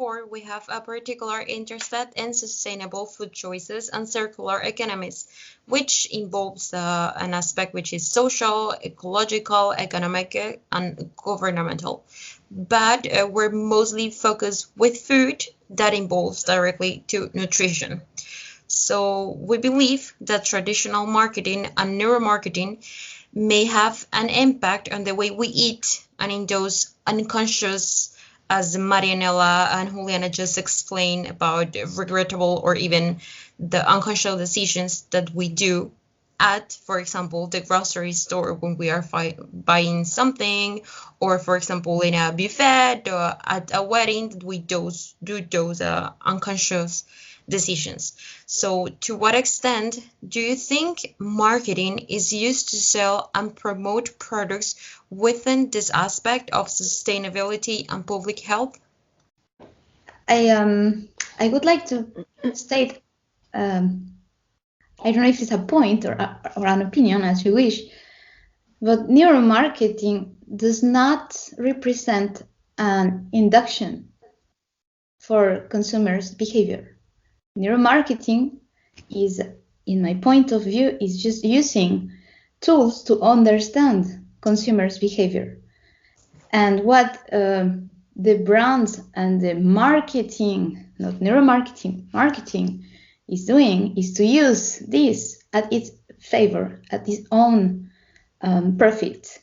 4, we have a particular interest in sustainable food choices and circular economies, which involves an aspect which is social, ecological, economic, and governmental. But we're mostly focused with food that involves directly to nutrition. So we believe that traditional marketing and neuromarketing may have an impact on the way we eat and in those unconscious, as Marianela and Juliana just explained, about regrettable or even the unconscious decisions that we do at, for example, the grocery store when we are buying something, or for example in a buffet or at a wedding, we do those unconscious decisions. So to what extent do you think marketing is used to sell and promote products within this aspect of sustainability and public health? I would like to state, I don't know if it's a point or an opinion, as you wish, but neuromarketing does not represent an induction for consumers' behavior. Neuromarketing is, in my point of view, is just using tools to understand consumers' behavior. And what the brands and the marketing, not neuromarketing, marketing is doing is to use this at its favor, at its own profit.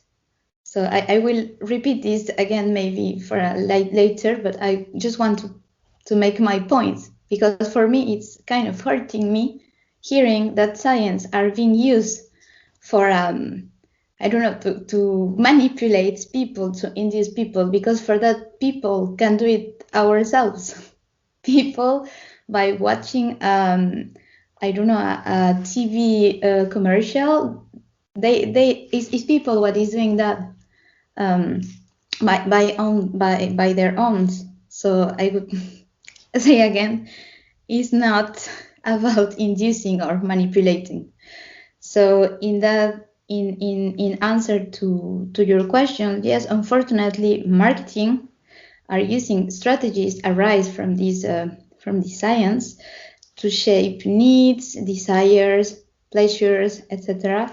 So I will repeat this again maybe for a later, but I just want to make my point, because for me it's kind of hurting me hearing that science are being used for I don't know, to manipulate people, to induce people, because for that people can do it ourselves. People by watching I don't know, a TV commercial, it's people what is doing that by their own. So I would say again, it's not about inducing or manipulating. So in that, in answer to your question, yes, unfortunately, marketing are using strategies arise from this science to shape needs, desires, pleasures, etc.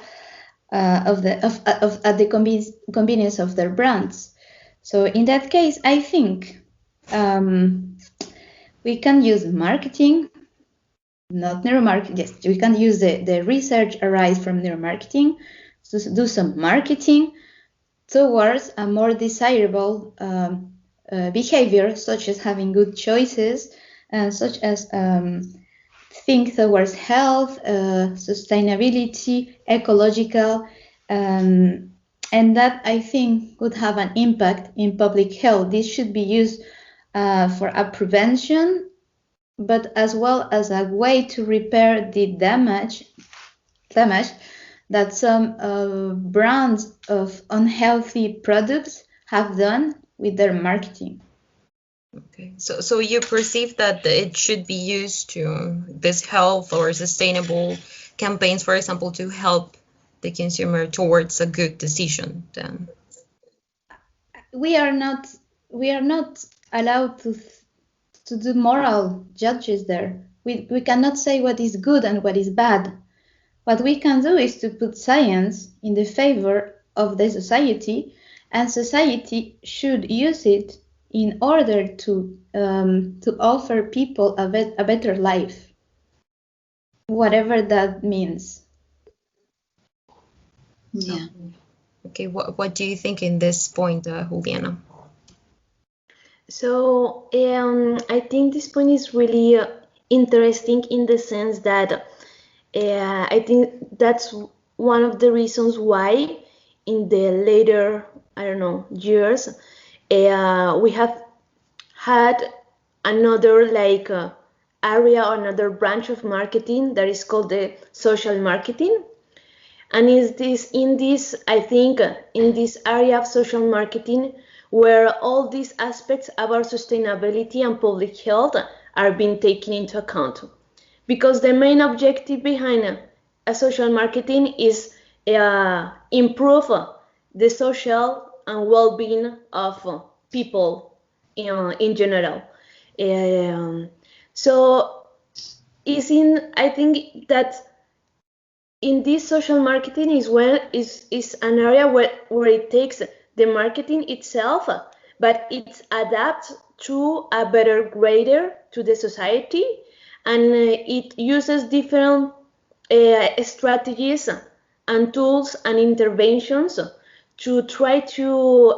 At the convenience of their brands. So in that case, I think we can use marketing, not neuromarketing. Yes, we can use the research arise from neuromarketing to do some marketing towards a more desirable behavior, such as having good choices, and such as think towards health, sustainability, ecological, and that I think would have an impact in public health. This should be used for a prevention, but as well as a way to repair the damage that some brands of unhealthy products have done with their marketing. Okay, so you perceive that it should be used to this health or sustainable campaigns, for example, to help the consumer towards a good decision. Then we are not allowed to do moral judges there. We cannot say what is good and what is bad. What we can do is to put science in the favor of the society, and society should use it in order to offer people a better life, whatever that means. Yeah. Okay. What do you think in this point, Juliana? So I think this point is really interesting in the sense that I think that's one of the reasons why in the later, I don't know, years, we have had another area or another branch of marketing that is called the social marketing. And I think in this area of social marketing where all these aspects about sustainability and public health are being taken into account. Because the main objective behind a social marketing is improve the social and well-being of people in general. So I think that in this social marketing is an area where it takes the marketing itself, but it's adapt to a better grader to the society, and it uses different strategies and tools and interventions to try to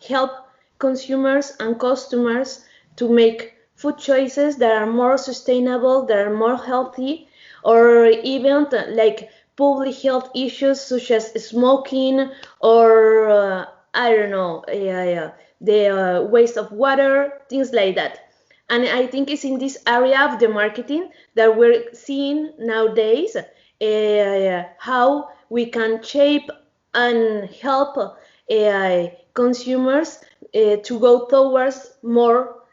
help consumers and customers to make food choices that are more sustainable, that are more healthy, or even like public health issues such as smoking or I don't know, the waste of water, things like that. And I think it's in this area of the marketing that we're seeing nowadays how we can shape and help consumers to go towards more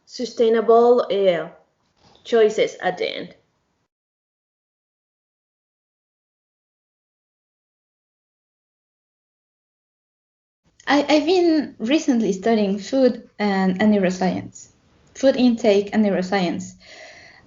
sustainable choices at the end. I've been recently studying food and neuroscience, food intake and neuroscience.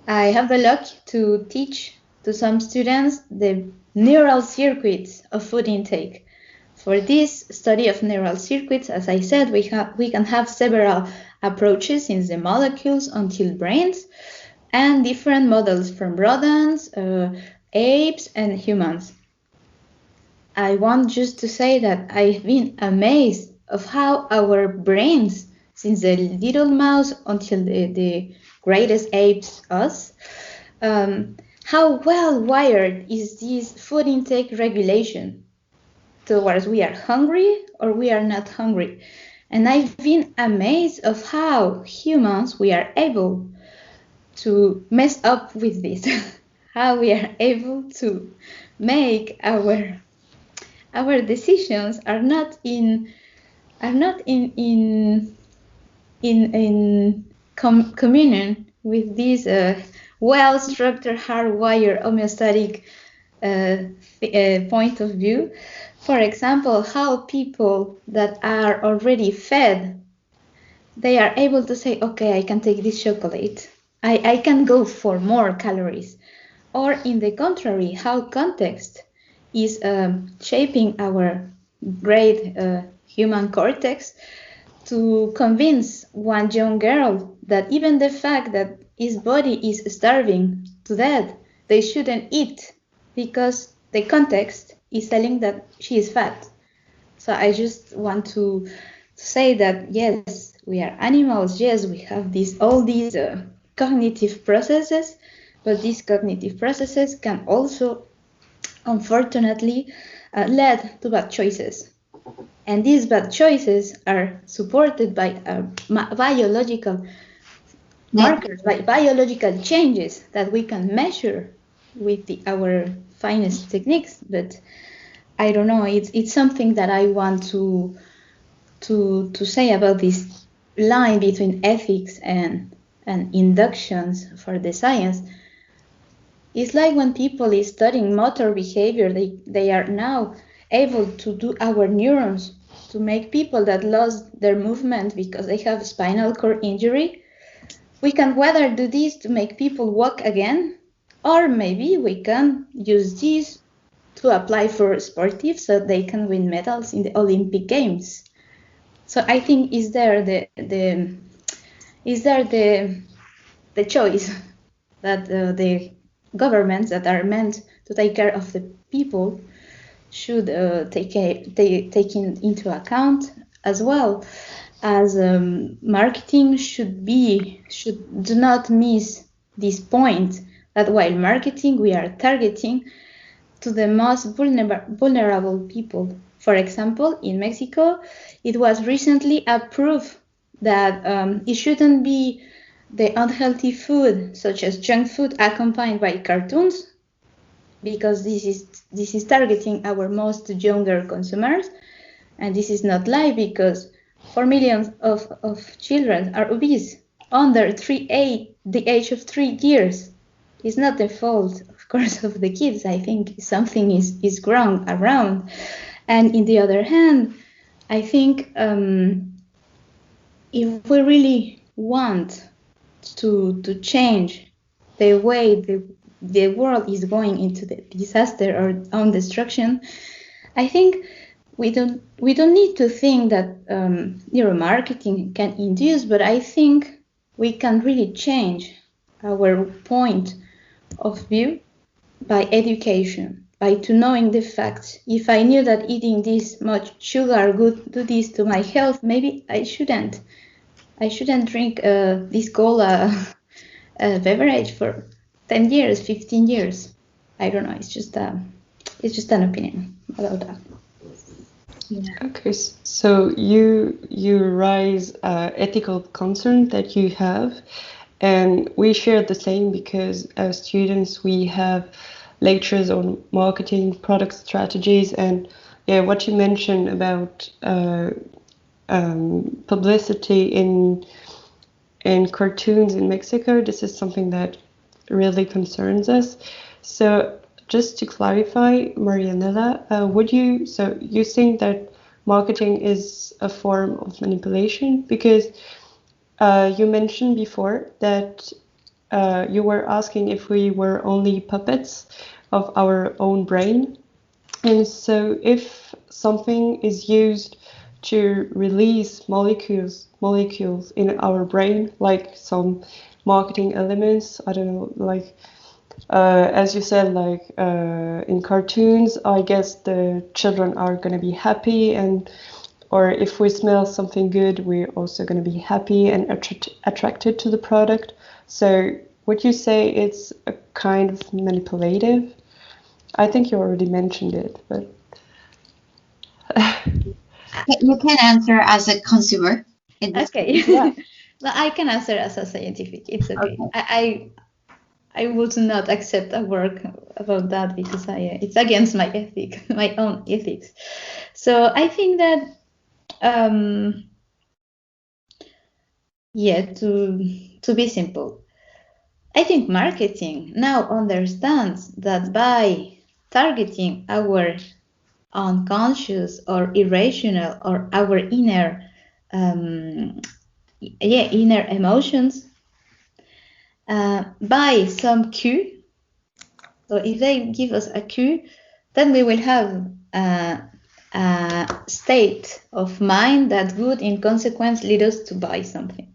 I have the luck to teach to some students the neural circuits of food intake. For this study of neural circuits, as I said, we can have several approaches since the molecules until brains, and different models from rodents, apes, and humans. I want just to say that I've been amazed of how our brains, since the little mouse until the greatest apes, us, how well wired is this food intake regulation towards we are hungry or we are not hungry. And I've been amazed of how humans we are able to mess up with this, how we are able to make our decisions are not in communion with this well-structured, hardwired, homeostatic point of view. For example, how people that are already fed, they are able to say, okay, I can take this chocolate. I can go for more calories. Or in the contrary, how context is shaping our great human cortex to convince one young girl that even the fact that his body is starving to death, they shouldn't eat because the context is telling that she is fat. So I just want to say that yes, we are animals. Yes, we have all these cognitive processes, but these cognitive processes can also, unfortunately, lead to bad choices. And these bad choices are supported by biological markers, by biological changes that we can measure with our finest techniques. But I don't know, it's something that I want to say about this line between ethics and inductions for the science. It's like when people is studying motor behavior, they are now able to do our neurons to make people that lost their movement because they have spinal cord injury. We can whether do this to make people walk again, or maybe we can use this to apply for sportives so they can win medals in the Olympic Games. So I think is there the choice that the governments that are meant to take care of the people should take into account, as well as marketing should do not miss this point that while marketing we are targeting to the most vulnerable people. For example, in Mexico, it was recently approved that it shouldn't be the unhealthy food, such as junk food, accompanied by cartoons, because this is targeting our most younger consumers, and this is not live because 4 million of children are obese under the age of 3 years. It's not the fault, of course, of the kids. I think something is wrong around. And in the other hand, I think if we really want to change the way the world is going into the disaster or own destruction, I think we don't need to think that neuromarketing can induce, but I think we can really change our point of view by education, by to knowing the facts. If I knew that eating this much sugar would do this to my health, maybe I shouldn't drink this cola beverage for 10 years, 15 years. I don't know. It's just an opinion about that. Yeah. Okay, so you raise ethical concern that you have, and we share the same because as students we have lectures on marketing, product strategies, and what you mentioned about publicity in cartoons in Mexico. This is something that really concerns us. So just to clarify, Marianela, you think that marketing is a form of manipulation? Because you mentioned before that you were asking if we were only puppets of our own brain. And so if something is used to release molecules in our brain, like some marketing elements, I don't know, like as you said, like in cartoons, I guess the children are going to be happy, or if we smell something good, we're also going to be happy and attracted to the product. So would you say it's a kind of manipulative? I think you already mentioned it, but you can answer as a consumer. Okay, Yeah. No, I can answer as a scientific. It's okay. I would not accept a work about that because it's against my ethic, my own ethics. So I think that to be simple, I think marketing now understands that by targeting our unconscious or irrational or our inner emotions by some cue. So if they give us a cue, then we will have a state of mind that would in consequence lead us to buy something.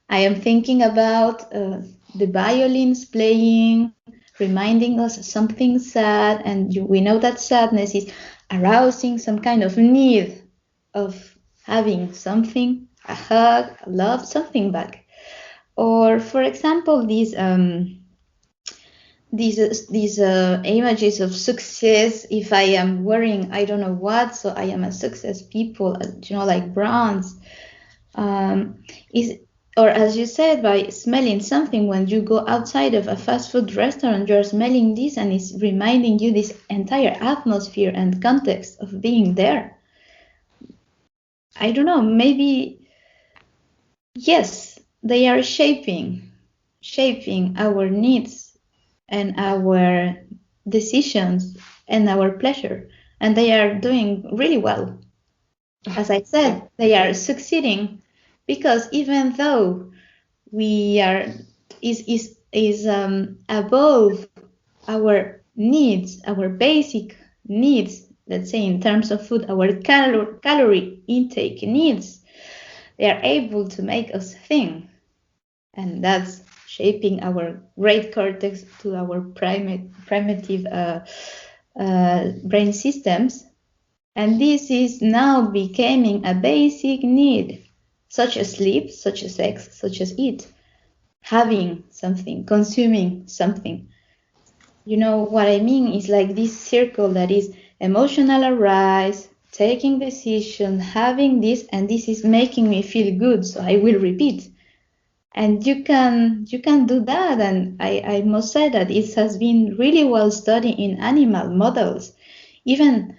I am thinking about the violins playing, reminding us something sad, and we know that sadness is arousing some kind of need of having something, a hug, a love, something back. Or for example, these images of success. If I am wearing I don't know what, so I am a success people, like brands, or as you said, by smelling something. When you go outside of a fast food restaurant, you're smelling this and it's reminding you this entire atmosphere and context of being there. I don't know, maybe, yes, they are shaping our needs and our decisions and our pleasure. And they are doing really well. As I said, they are succeeding because even though we are above our needs, our basic needs, let's say in terms of food, our calorie intake needs, they are able to make us think. And that's shaping our great cortex to our primitive brain systems. And this is now becoming a basic need, such as sleep, such as sex, such as eat, having something, consuming something. You know what I mean? It's like this circle that is emotional arise, taking decision, having this, and this is making me feel good, so I will repeat. And you can do that, and I must say that it has been really well studied in animal models. Even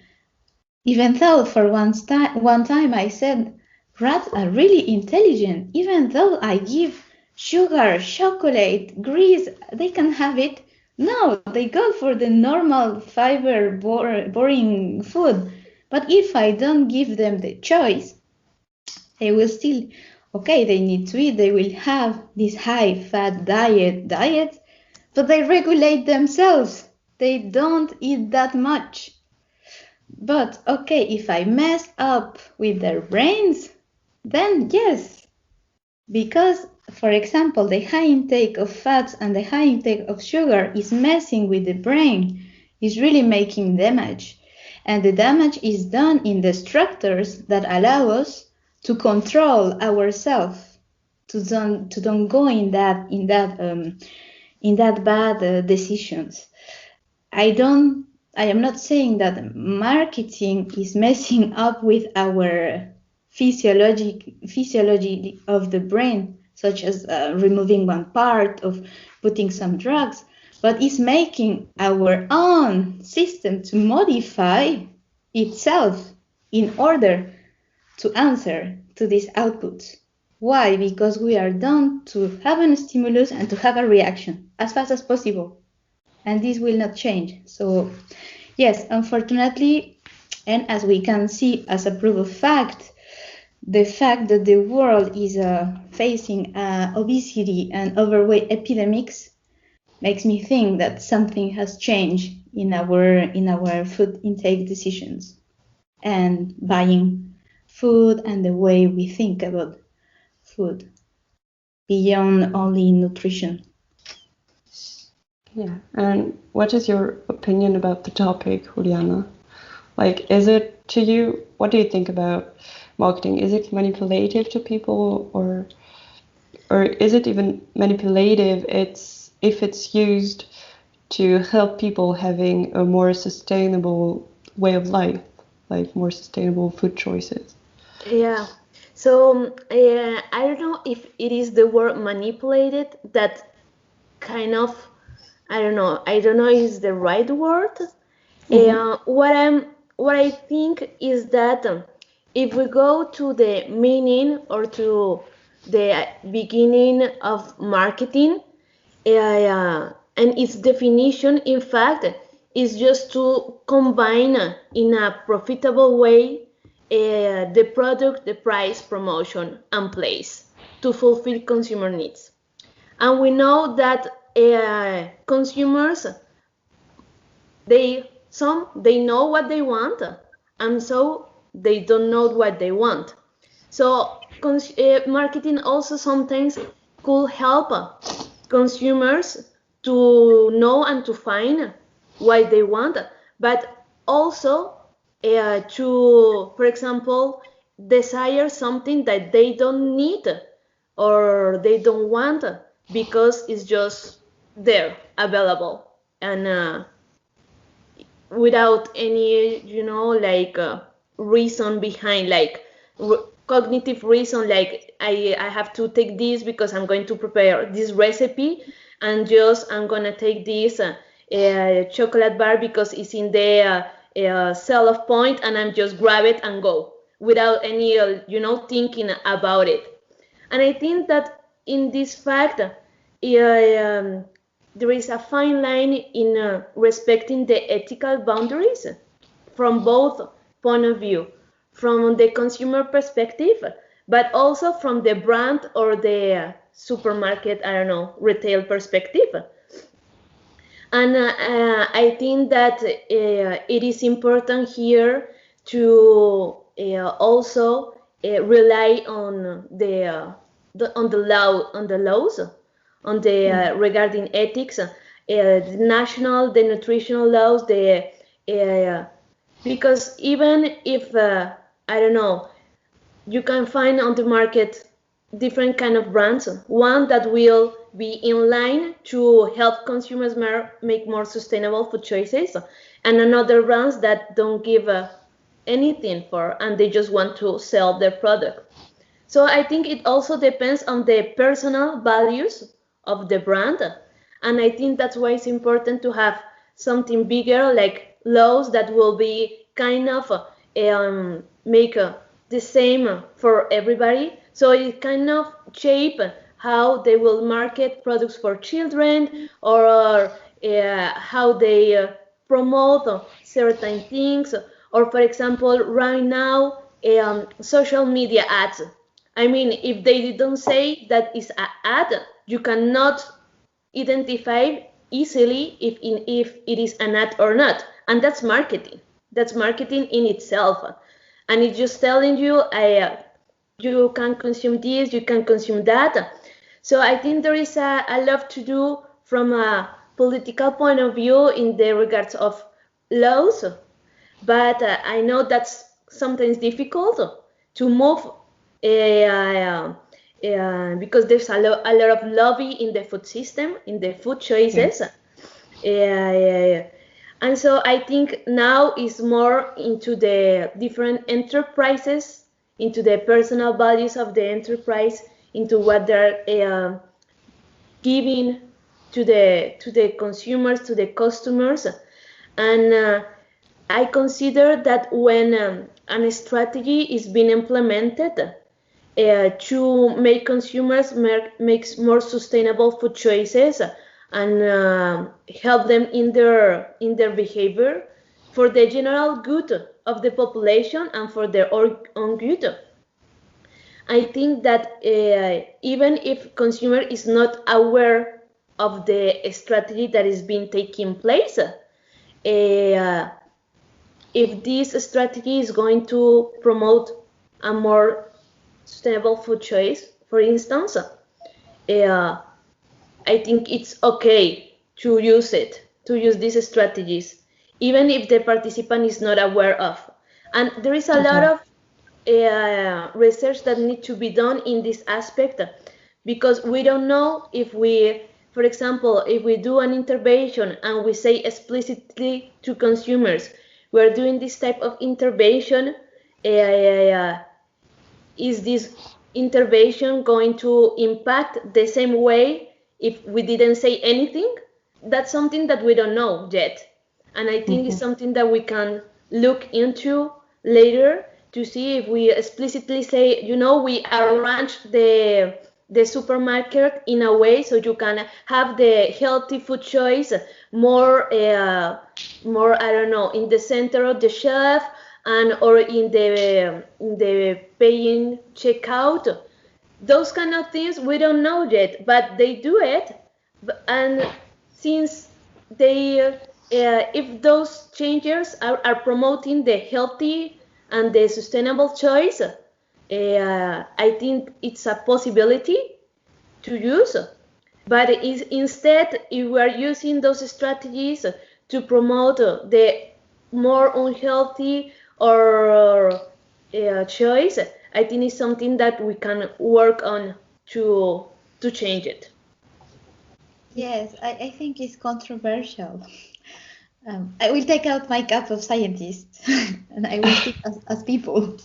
though for one time I said rats are really intelligent, even though I give sugar, chocolate, grease, they can have it. No, they go for the normal fiber boring food. But if I don't give them the choice, they will still Okay, they need to eat, they will have this high fat diet, but they regulate themselves. They don't eat that much. But okay, if I mess up with their brains, then yes, because, for example, the high intake of fats and the high intake of sugar is messing with the brain, is really making damage. And the damage is done in the structures that allow us to control ourselves, to don't go in that bad decisions. I am not saying that marketing is messing up with our physiology of the brain, such as removing one part, of putting some drugs, but it's making our own system to modify itself in order to answer to these outputs. Why? Because we are done to have a stimulus and to have a reaction as fast as possible. And this will not change. So yes, unfortunately, and as we can see as a proof of fact, the fact that the world is facing obesity and overweight epidemics makes me think that something has changed in our food intake decisions and buying food and the way we think about food beyond only nutrition. Yeah, and what is your opinion about the topic, Juliana? Like, is it, to you, what do you think about marketing? Is it manipulative to people, or is it even manipulative if it's used to help people having a more sustainable way of life, like more sustainable food choices? Yeah. So I don't know if it is the word manipulated that kind of, I don't know is the right word. What I think is that if we go to the meaning or to the beginning of marketing, and its definition, in fact, is just to combine in a profitable way the product, the price, promotion, and place to fulfill consumer needs. And we know that consumers, they know what they want, and so they don't know what they want. So marketing also sometimes could help consumers to know and to find what they want, but also to, for example, desire something that they don't need or they don't want because it's just there, available, and without any, reason behind, like cognitive reason, like I have to take this because I'm going to prepare this recipe, and just I'm gonna take this chocolate bar because it's in the sell-off point, and I'm just grab it and go without any thinking about it. And I think that in this fact, there is a fine line in respecting the ethical boundaries from both point of view, from the consumer perspective, but also from the brand or the supermarket, retail perspective. And I think that it is important here to also rely on the laws, on the regarding ethics, the national, the nutritional laws, because even if you can find on the market different kind of brands, one that will be in line to help consumers make more sustainable food choices, and another brands that don't give anything for, and they just want to sell their product. So I think it also depends on the personal values of the brand, and I think that's why it's important to have something bigger, like laws that will be kind of make the same for everybody. So it kind of shape how they will market products for children, or how they promote certain things. Or for example, right now, social media ads. I mean, if they didn't say that is an ad, you cannot identify easily if it is an ad or not. And that's marketing. That's marketing in itself. And it's just telling you, you can consume this, you can consume that. So I think there is a lot to do from a political point of view in the regards of laws. But I know that's sometimes difficult to move because there's a lot of lobby in the food system, in the food choices. And so I think now is more into the different enterprises, into the personal values of the enterprise, into what they're giving to the consumers, to the customers. And I consider that when a strategy is being implemented to make consumers make more sustainable food choices and help them in their behavior for the general good of the population and for their own good. I think that even if consumer is not aware of the strategy that is being taking place, if this strategy is going to promote a more sustainable food choice, for instance, I think it's okay to use these strategies, even if the participant is not aware of. And there is a lot of research that needs to be done in this aspect, because we don't know if we, for example, if we do an intervention and we say explicitly to consumers, we're doing this type of intervention, is this intervention going to impact the same way if we didn't say anything? That's something that we don't know yet. And I think it's something that we can look into later to see if we explicitly say, we arrange the supermarket in a way so you can have the healthy food choice more, I don't know, in the center of the shelf or in the paying checkout. Those kind of things we don't know yet, but they do it. And since they, if those changes are promoting the healthy and the sustainable choice, I think it's a possibility to use. But instead, if we are using those strategies to promote the more unhealthy or choice, I think it's something that we can work on to change it. Yes, I think it's controversial. I will take out my cap of scientist and I will speak as people.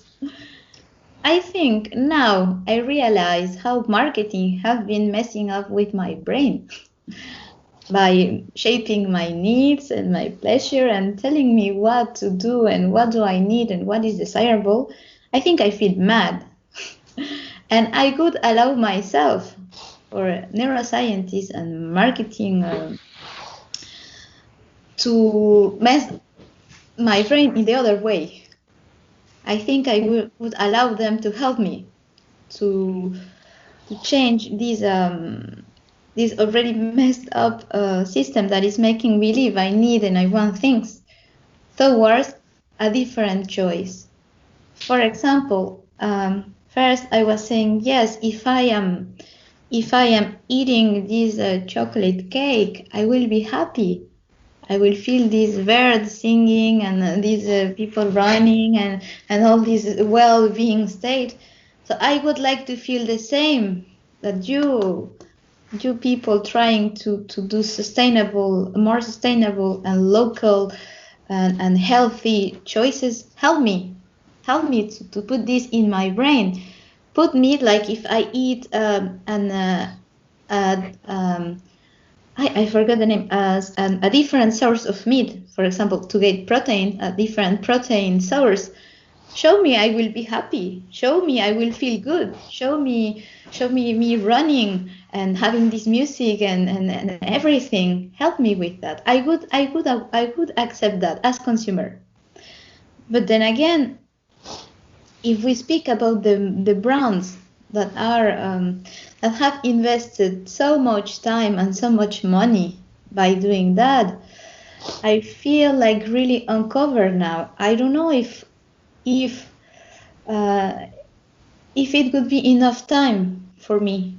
I think now I realize how marketing have been messing up with my brain by shaping my needs and my pleasure and telling me what to do and what do I need and what is desirable. I think I feel mad. And I could allow myself, or neuroscientists and marketing, to mess my brain in the other way. I think I would allow them to help me to change this already messed up system that is making me believe I need and I want things towards a different choice. For example, first I was saying, yes, if I am eating this chocolate cake, I will be happy. I will feel these birds singing and these people running and all this well-being state. So I would like to feel the same that you people trying to do more sustainable and local and healthy choices. Help me to put this in my brain. Put me like if I eat I forgot the name, as a different source of meat, for example, to get protein, a different protein source. Show me I will be happy. Show me I will feel good. Show me me running and having this music and everything. Help me with that. I would accept that as consumer. But then again, if we speak about the brands that are that have invested so much time and so much money by doing that, I feel like really uncovered now. I don't know if it would be enough time for me,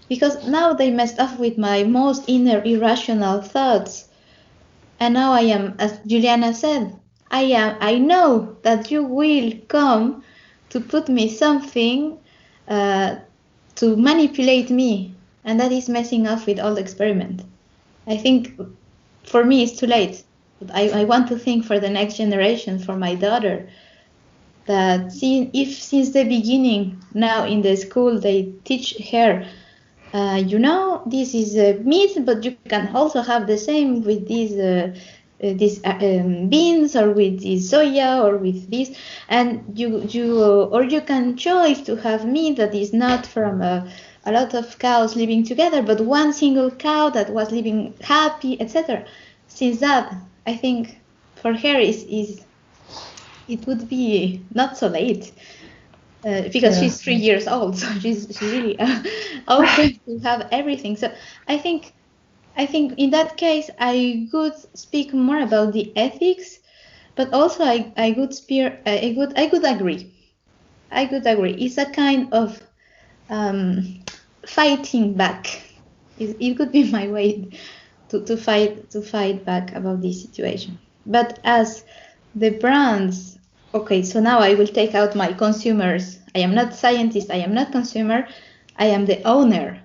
because now they messed up with my most inner irrational thoughts, and now I am, as Juliana said, I know that you will come to put me something to manipulate me, and that is messing up with all the experiment. I think for me it's too late. But I want to think for the next generation, for my daughter, that if since the beginning now in the school they teach her, this is meat, but you can also have the same with these beans, or with this soya, or with this, and you can choose to have meat that is not from a lot of cows living together, but one single cow that was living happy, etc. Since that, I think for her it would be not so late, because she's 3 years old, so she's really open to have everything. So I think in that case I could speak more about the ethics, but also I could agree. It's a kind of fighting back. It could be my way to fight back about this situation. But as the brands, okay, so now I will take out my consumers. I am not scientist, I am not consumer, I am the owner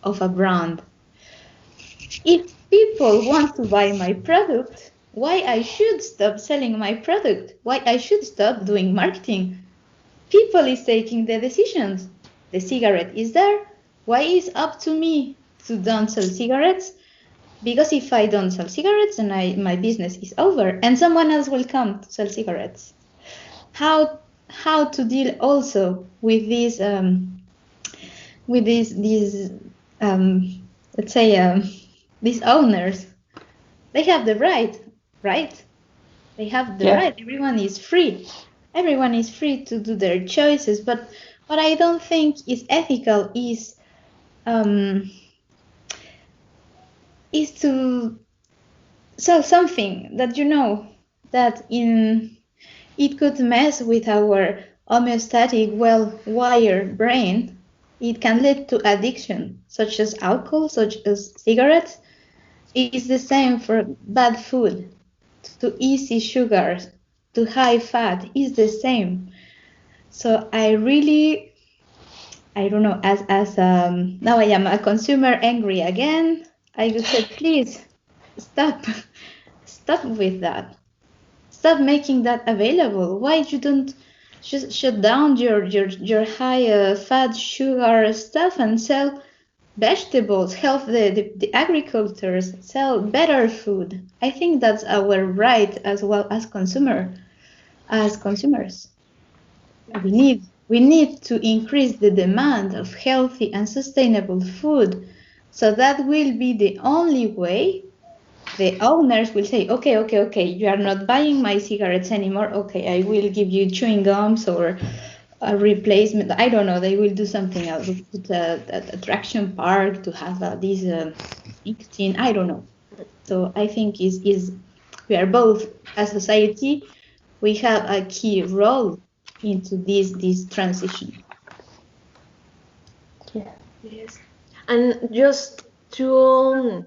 of a brand. If people want to buy my product, why I should stop selling my product? Why I should stop doing marketing? People is taking the decisions. The cigarette is there. Why is up to me to don't sell cigarettes? Because if I don't sell cigarettes, then my business is over, and someone else will come to sell cigarettes. How to deal also with these let's say these owners? They have the right? They have the right. Everyone is free. Everyone is free to do their choices. But what I don't think is ethical is to sell something that that it could mess with our homeostatic, well-wired brain. It can lead to addiction, such as alcohol, such as cigarettes. It is the same for bad food, to easy sugars, to high fat, is the same. So I don't know, as now I am a consumer angry again. I would say, please stop with that. Stop making that available. Why you don't just shut down your high fat sugar stuff and sell vegetables, help the agricultors, sell better food? I think that's our right as well as consumers. We need to increase the demand of healthy and sustainable food. So that will be the only way. The owners will say, okay, you are not buying my cigarettes anymore. Okay, I will give you chewing gums or a replacement. I don't know. They will do something else, put an attraction park to have this nicotine. I don't know. So I think we are both, as society, we have a key role into this transition. Yes. And just to,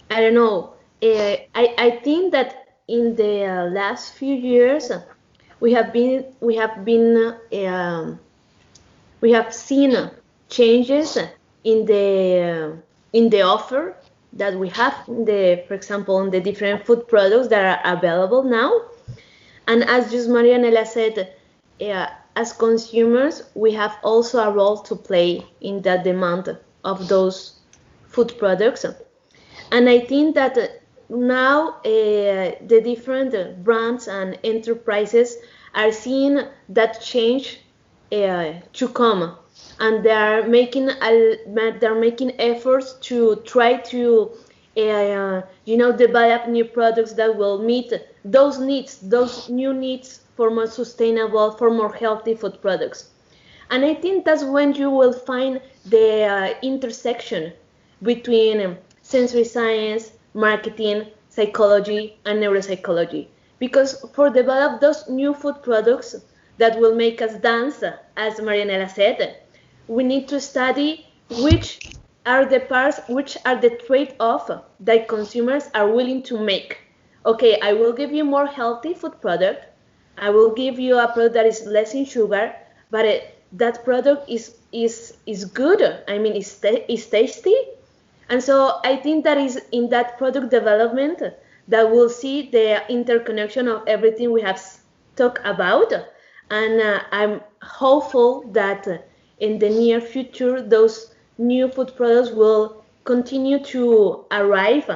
I don't know, I think that in the last few years we have seen changes in the offer that we have for example, in the different food products that are available now. And as just Marianela said, as consumers, we have also a role to play in that demand of those food products. And I think that now the different brands and enterprises are seeing that change to come, and they're making efforts to try to develop new products that will meet those new needs for more sustainable, for more healthy food products. And I think that's when you will find the intersection between sensory science, marketing, psychology, and neuropsychology. Because for develop those new food products that will make us dance, as Marianela said, we need to study which are the parts, which are the trade-off that consumers are willing to make. Okay, I will give you more healthy food product. I will give you a product that is less in sugar, but that product is good. I mean, it's tasty. And so I think that is in that product development that we'll see the interconnection of everything we have talked about. And I'm hopeful that in the near future, those new food products will continue to arrive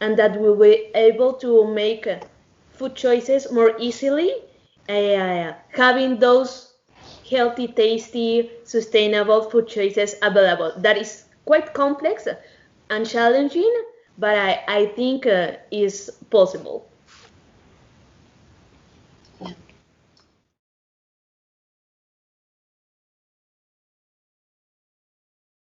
and that we'll be able to make food choices more easily, having those healthy, tasty, sustainable food choices available. That is quite complex and challenging, but I think is possible.